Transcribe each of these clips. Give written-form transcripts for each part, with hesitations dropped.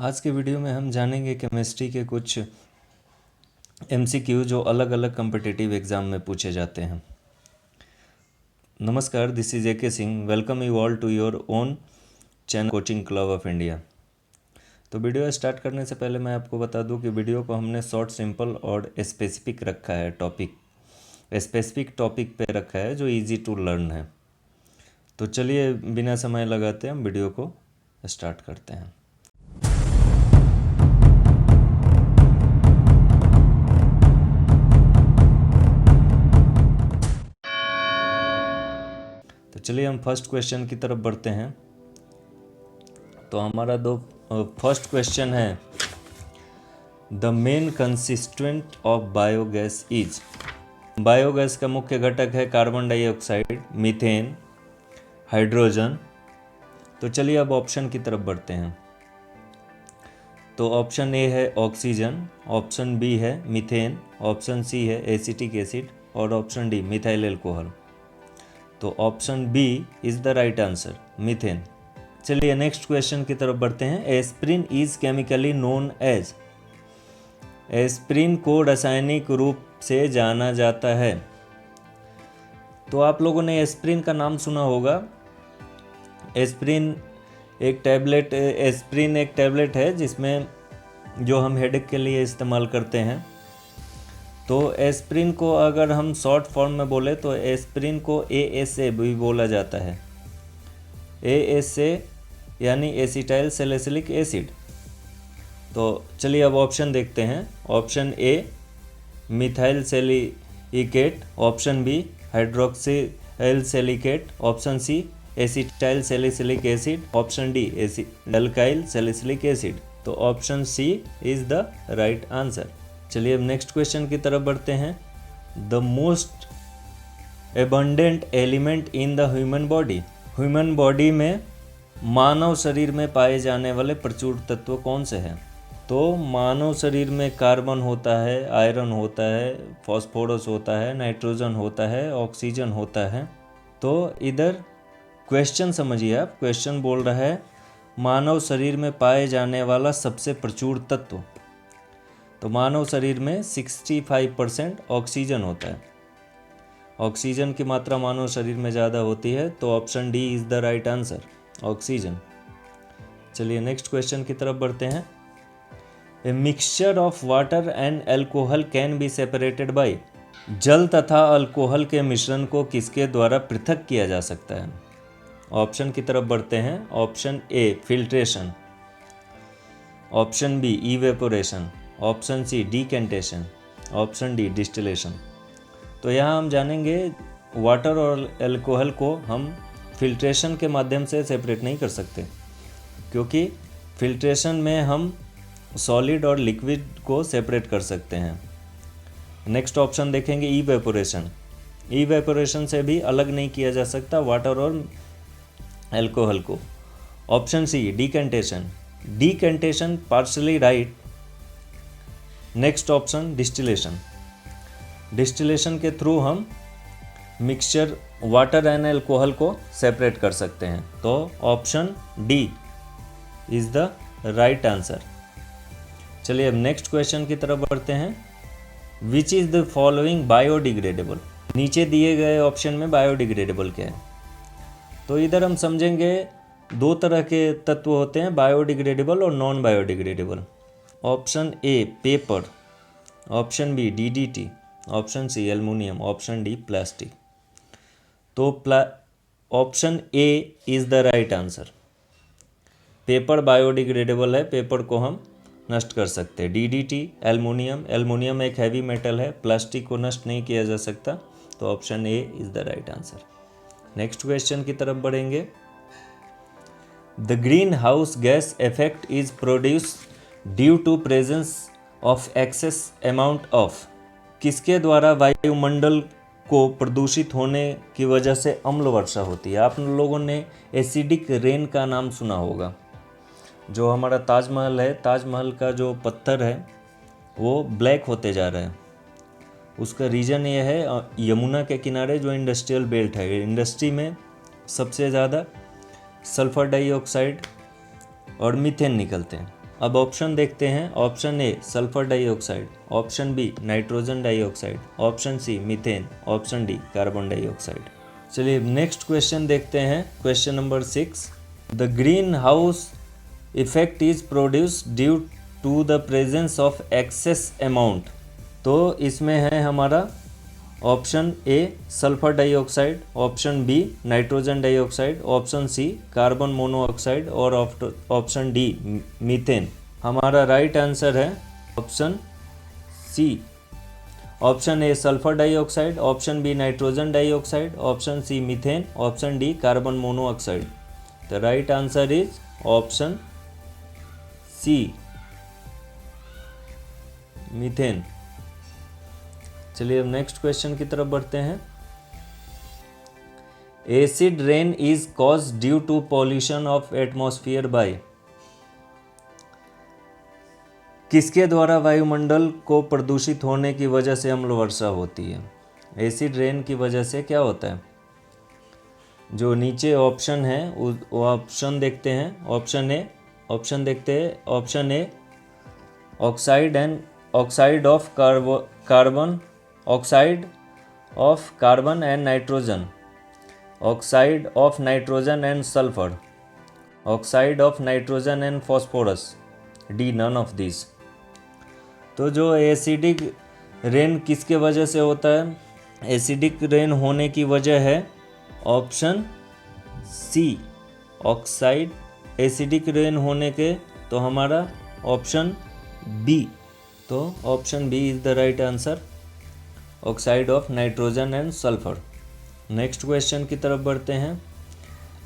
आज के वीडियो में हम जानेंगे केमिस्ट्री के कुछ MCQ जो अलग अलग कॉम्पिटिटिव एग्ज़ाम में पूछे जाते हैं। नमस्कार, this is AK Singh. Welcome you all to your own channel coaching club of India. तो वीडियो स्टार्ट करने से पहले मैं आपको बता दूं कि वीडियो को हमने शॉर्ट, सिंपल और स्पेसिफिक रखा है। स्पेसिफिक टॉपिक पे रखा है जो इजी टू लर्न है। तो चलिए बिना समय लगाते हम वीडियो को स्टार्ट करते हैं। तो चलिए हम फर्स्ट क्वेश्चन की तरफ बढ़ते हैं। तो हमारा फर्स्ट क्वेश्चन है, the main consistent of biogas is. Biogas का मुख्य घटक है कार्बन डाइऑक्साइड, मीथेन, हाइड्रोजन। तो चलिए अब ऑप्शन की तरफ बढ़ते हैं। तो ऑप्शन ए है ऑक्सीजन, ऑप्शन बी है मीथेन, ऑप्शन सी है एसिटिक एसिड और ऑप्शन डी मिथाइल एल्कोहल। तो option B is the right answer, methane. चलिए नेक्स्ट क्वेश्चन की तरफ बढ़ते हैं। Aspirin is chemically known as. Aspirin को रासायनिक रूप से जाना जाता है। तो आप लोगों ने एस्प्रिन का नाम सुना होगा। एस्प्रिन एक टैबलेट है जिसमें जो हम हेडेक के लिए इस्तेमाल करते हैं। तो एस्प्रिन को अगर हम शॉर्ट फॉर्म में बोले तो एस्प्रिन को ASA भी बोला जाता है। ASA यानी एसिटाइल सैलिसिलिक एसिड। तो चलिए अब ऑप्शन देखते हैं। Option A methyl salicylate, option B hydroxyl salicylate, option C acetyl salicylic acid, option D alkyl salicylic acid. तो option C is the right answer. चलिए अब नेक्स्ट क्वेश्चन की तरफ बढ़ते हैं। The most abundant element in the human body. Human body में मानव शरीर में पाए जाने वाले प्रचुर तत्व कौन से हैं? तो मानव शरीर में कार्बन होता है, आयरन होता है, फास्फोरस होता है, नाइट्रोजन होता है, ऑक्सीजन होता है। तो इधर क्वेश्चन समझिए आप। क्वेश्चन बोल रहा है मानव शरीर में पाए जाने वाला सबसे प्रचुर तत्व। तो मानव शरीर में 65% ऑक्सीजन होता है। ऑक्सीजन की मात्रा मानव शरीर में ज़्यादा होती है। तो option D is the right answer, oxygen. चलिए नेक्स्ट क्वेश्चन की तरफ बढ़ते हैं। A mixture of water and alcohol can be separated by. जल तथा अल्कोहल के मिश्रण को किसके द्वारा पृथक किया जा सकता है? ऑप्शन की तरफ बढ़ते हैं। Option A filtration, option B evaporation, option C decantation, option D distillation. तो यहाँ हम जानेंगे वाटर और अल्कोहल को हम फिल्ट्रेशन के माध्यम से सेपरेट नहीं कर सकते, क्योंकि फिल्ट्रेशन में हम सॉलिड और लिक्विड को सेपरेट कर सकते हैं। नेक्स्ट ऑप्शन देखेंगे इवेपोरेशन। इवेपोरेशन से भी अलग नहीं किया जा सकता वाटर और अल्कोहल को। Option C decantation. Decantation partially right. Next option distillation. Distillation के थ्रू हम मिक्सचर वाटर एंड अल्कोहल को सेपरेट कर सकते हैं। तो option D is the right answer. चलिए अब नेक्स्ट क्वेश्चन की तरफ बढ़ते हैं। Which is the following biodegradable. नीचे दिए गए ऑप्शन में बायोडिग्रेडेबल क्या है? तो इधर हम समझेंगे दो तरह के तत्व होते हैं, बायोडिग्रेडेबल और non biodegradable. Option A paper, option B DDT, option C aluminium, option D plastic. तो option A is the right answer. Paper biodegradable है, पेपर को हम नष्ट कर सकते हैं। DDT एल्युमिनियम एक हैवी मेटल है, प्लास्टिक को नष्ट नहीं किया जा सकता। तो option A is the right answer. Next question की तरफ बढ़ेंगे। The green house gas effect is produce due to presence of excess amount of. किसके द्वारा वायुमंडल को प्रदूषित होने की वजह से अम्ल वर्षा होती है? आप लोगों ने एसिडिक रेन का नाम सुना होगा। जो हमारा ताजमहल है, ताजमहल का जो पत्थर है वो ब्लैक होते जा रहा है। उसका रीज़न ये है, यमुना के किनारे जो इंडस्ट्रियल बेल्ट है, इंडस्ट्री में सबसे ज़्यादा सल्फर डाइऑक्साइड और मीथेन निकलते हैं। अब ऑप्शन देखते हैं। Option A sulphur dioxide, option B nitrogen dioxide, option C methane, option D carbon dioxide. चलिए नेक्स्ट क्वेश्चन देखते हैं। Question number 6, the green house effect is produced due to the presence of excess amount. तो इसमें है हमारा option A sulphur dioxide, option B nitrogen dioxide, option C carbon monoxide और option D methane. हमारा right answer है option C. Option A sulphur dioxide, option B nitrogen dioxide, option C methane, option D carbon monoxide. The right answer is option C, methane. चलिए अब next question की तरफ बढ़ते हैं। Acid rain is cause due to pollution of atmosphere by. किसके द्वारा वायुमंडल को प्रदूषित होने की वजह से अम्ल वर्षा होती है? एसिड रेन की वजह से क्या होता है? जो नीचे ऑप्शन है वो ऑप्शन देखते हैं। Option A option A oxide of carbon, oxide of carbon and nitrogen, oxide of nitrogen and sulphur, oxide of nitrogen and phosphorus, D none of this. तो जो एसिडिक रेन किसके वजह से होता है? एसिडिक रेन होने की वजह है option C oxide. Acidic rain होने के तो हमारा ऑप्शन बी, तो option B is the right answer, oxide of nitrogen and sulphur. Next question की तरफ बढ़ते हैं।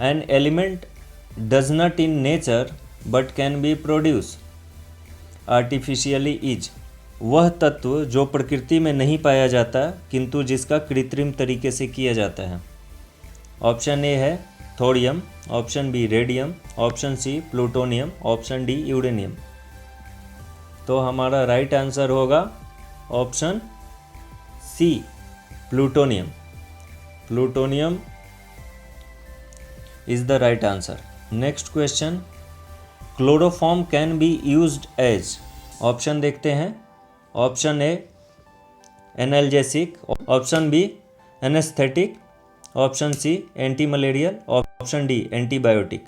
An element does not in nature but can be produce artificially is. वह तत्व जो प्रकृति में नहीं पाया जाता किंतु जिसका कृत्रिम तरीके से किया जाता है। ऑप्शन ए है thorium, option B radium, option C plutonium, option D uranium. तो हमारा राइट आंसर होगा option C plutonium. Plutonium is the right answer. Next question, chloroform can be used as. Option देखते हैं। Option A analgesic, option B anaesthetic, option C anti malarial, option D antibiotic.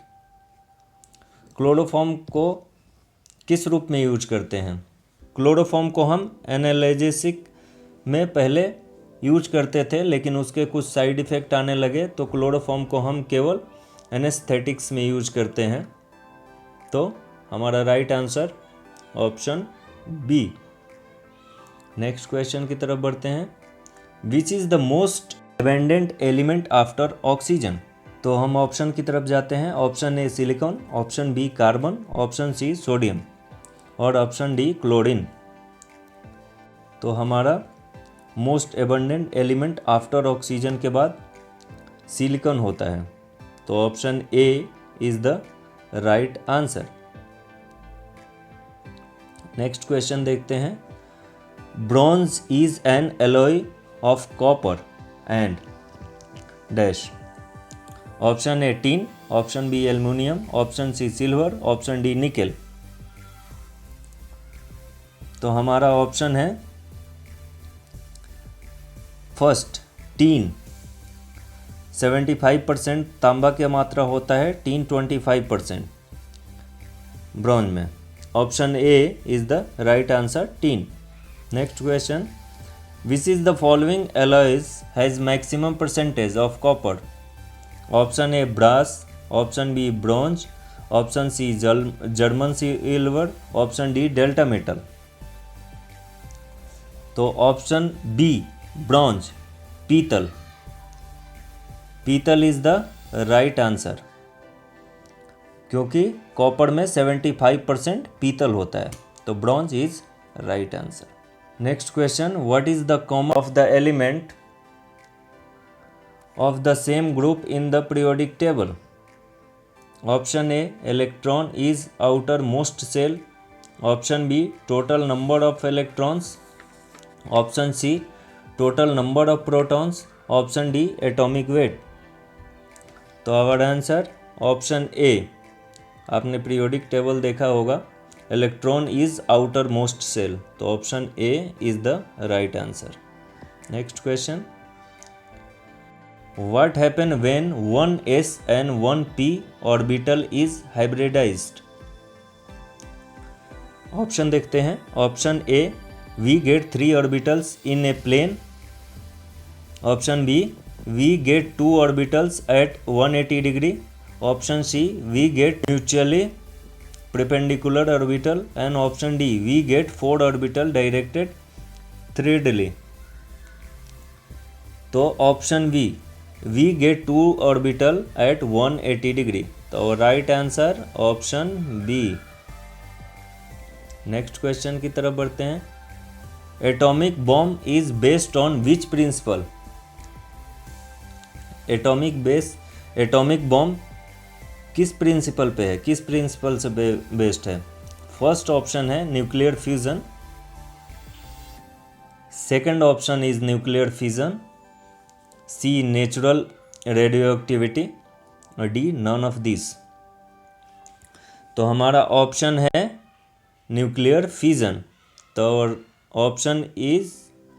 Chloroform को किस रूप में use करते हैं? Chloroform को हम एनाल्जेसिक में पहले यूज करते थे, लेकिन उसके कुछ साइड इफ़ेक्ट आने लगे तो क्लोरोफॉर्म को हम केवल एनेस्थेटिक्स में यूज करते हैं। तो हमारा right answer option B. Next question की तरफ बढ़ते हैं। Which is the most abundant element after oxygen. तो हम ऑप्शन की तरफ जाते हैं। Option A silicon, option B carbon, option C sodium और ऑप्शन डी क्लोरीन। तो हमारा most abundant element after oxygen के बाद सिलिकॉन होता है। तो option A is the right answer. Next question देखते हैं। Bronze is an alloy of copper and dash. Option A tin, option B aluminium, option C silver, option D nickel. तो हमारा option है फर्स्ट टीन। 75% तांबा की मात्रा होता है, टीन 25% ब्रॉन्ज में। Option A is the right answer, tin. Next question, which is the following alloys has maximum percentage of copper. Option A brass, option B bronze, option C German silver, option D delta metal. तो option B bronze, पीतल। पीतल is the right answer, क्योंकि copper में 75% पीतल होता है। तो bronze is right answer. Next question, what is the common of the element of the same group in the periodic table. Option A electron is outermost shell, option B total number of electrons, option C total number of protons, option D atomic weight। तो our answer option A. आपने periodic table देखा होगा, electron is outer most shell. तो option A is the right answer. Next question, what happen when 1s and 1p orbital is hybridized? Option देखते हैं। Option A, we get 3 orbitals in a plane. Option B, we get 2 orbitals at 180 degree. Option C, we get mutually perpendicular orbital, and option D, we get 4 orbital directed threadly। तो option B, we get 2 orbital at 180 degree. तो right answer option B. Next question की तरफ बढ़ते हैं। Atomic bomb is based on which principle? Atomic bomb किस principle पे है, किस प्रिंसिपल से बेस्ड है? फर्स्ट ऑप्शन है nuclear fusion, second option is nuclear fission, C natural radio activity, और डी नन ऑफ दिस। तो हमारा ऑप्शन है न्यूक्लियर फिजन। तो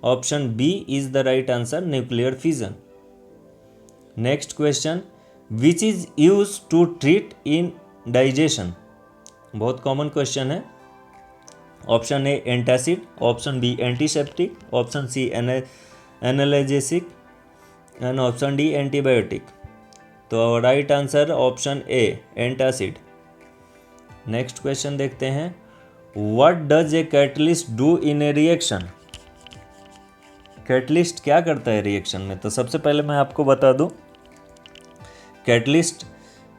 option B is the right answer, nuclear fission. Next question, which is use to treat indigestion? बहुत common question है। Option A antacid, option B antiseptic, option C analgesic, and option D antibiotic. तो right answer option A antacid. Next question देखते हैं। What does a catalyst do in a reaction? Catalyst क्या करता है reaction में? तो सबसे पहले मैं आपको बता दूं, कैटलिस्ट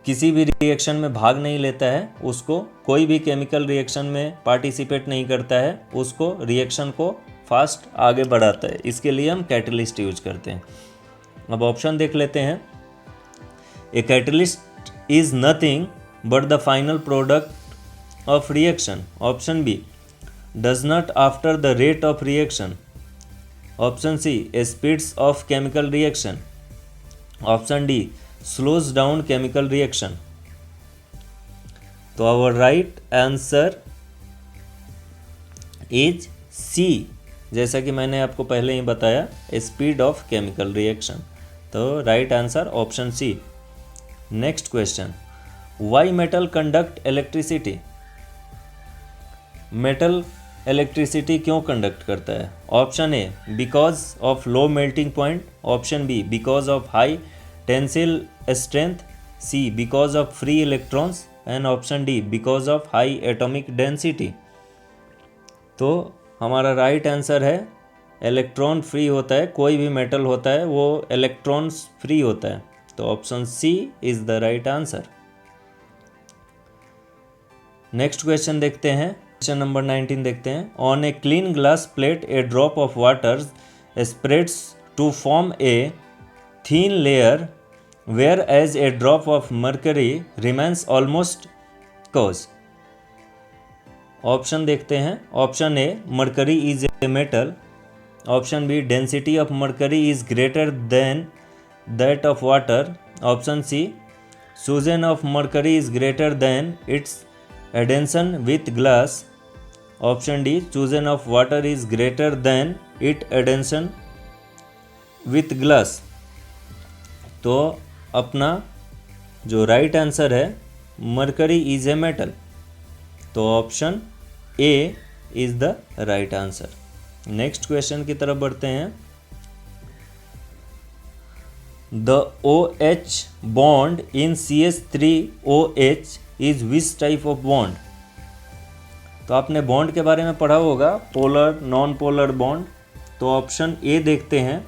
किसी भी रिएक्शन में भाग नहीं लेता है, उसको कोई भी केमिकल रिएक्शन में पार्टिसिपेट नहीं करता है, उसको रिएक्शन को फास्ट आगे बढ़ाता है, इसके लिए हम कैटलिस्ट यूज करते हैं। अब ऑप्शन देख लेते हैं। A catalyst is nothing but the final product of reaction. Option B, does not after the rate of reaction. Option C, a speeds of chemical reaction. Option D, slows down chemical reaction। तो our right answer is C, जैसा कि मैंने आपको पहले ही बताया, speed of chemical reaction. तो right answer option C. Next question, why metal conduct electricity? Metal electricity क्यों कंडक्ट करता है? Option A, because of low melting point. Option B, because of high tensile strength, C because of free electrons, and option D because of high atomic density. तो हमारा right answer है electron free होता है, कोई भी metal होता है वो इलेक्ट्रॉन्स फ्री होता है। तो option C is the right answer. Next question देखते हैं। क्वेश्चन नंबर 19 देखते हैं। On a clean glass plate a drop of water spreads to form a thin layer whereas a drop of mercury remains almost cause। ऑप्शन देखते हैं। Option A, mercury is a metal. Option B, density of mercury is greater than that of water. Option C, fusion of mercury is greater than its adhesion with glass. Option D, fusion of water is greater than it adhesion with glass. तो अपना जो right answer है, mercury is a metal. तो option A is the right answer. Next question की तरफ बढ़ते हैं। The OH bond in CH3OH is which type of bond? तो आपने बॉन्ड के बारे में पढ़ा होगा, पोलर नॉन पोलर बॉन्ड। तो ऑप्शन ए देखते हैं,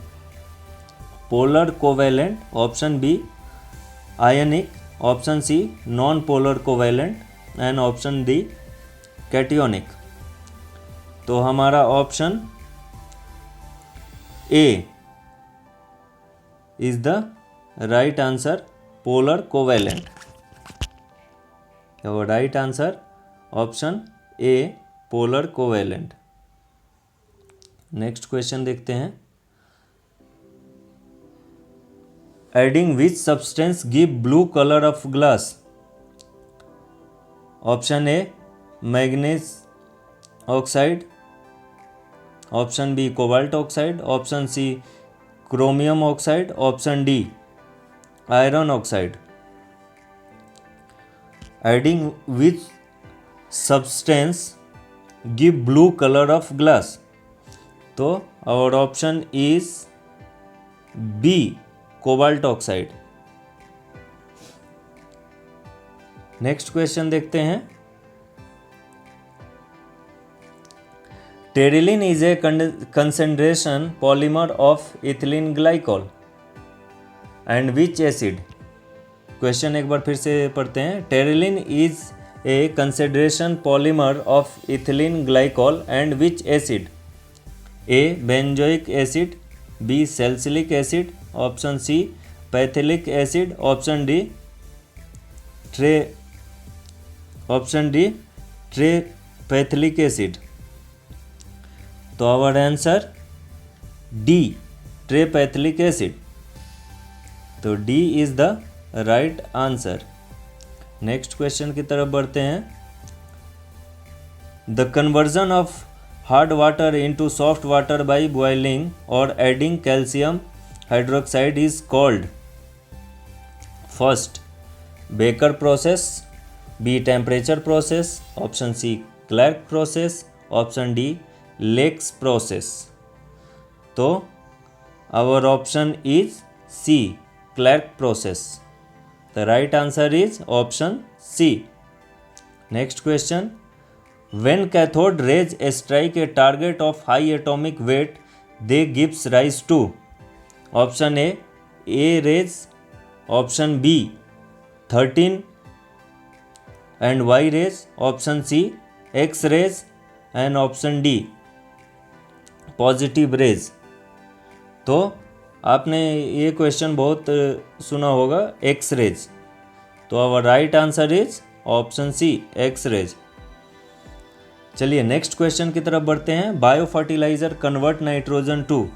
polar covalent. Option B, ionic. Option C, non polar covalent, and option D, cationic. तो हमारा option A is the right answer, polar covalent. तो right answer option A, polar covalent. Next question देखते हैं। Adding which substance give blue color of glass? Option A, manganese oxide, option B cobalt oxide, option C chromium oxide, option D iron oxide. Adding which substance give blue colour of glass? तो our option is B cobalt oxide. Next question देखते हैं। Terylene is a concentration polymer of ethylene glycol and which acid? Question एक बार फिर से पढ़ते हैं। Terylene is a concentration polymer of ethylene glycol and which acid? A benzoic acid, B salicylic acid, option C phthalic acid, option D terephthalic acid. तो our answer D terephthalic acid. तो D is the right answer. Next question की तरफ बढ़ते हैं। The conversion of hard water into soft water by boiling और adding calcium hydroxide is called? First baker process, B temperature process, option C Clark process, option D lakes process. तो our option is C Clark process. The right answer is option C. Next question. When cathode rays strike a target of high atomic weight they gives rise to? Option A rays, option B 13 and Y rays, option C X rays and option D positive rays. तो आपने ये question बहुत सुना होगा, X rays. तो our right answer is option C X rays. चलिए next question की तरफ बढ़ते हैं। Bio fertilizer convert nitrogen to?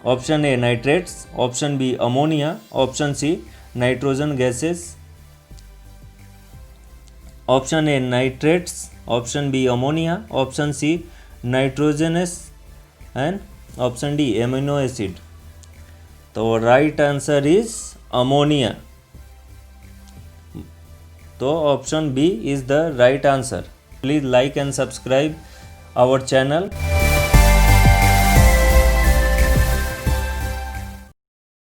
Option A nitrates, option B ammonia, option C nitrogen gases. Option A nitrates, option B ammonia, option C nitrogenous and option D amino acid. तो right answer is ammonia. तो option B is the right answer. Please like and subscribe our channel.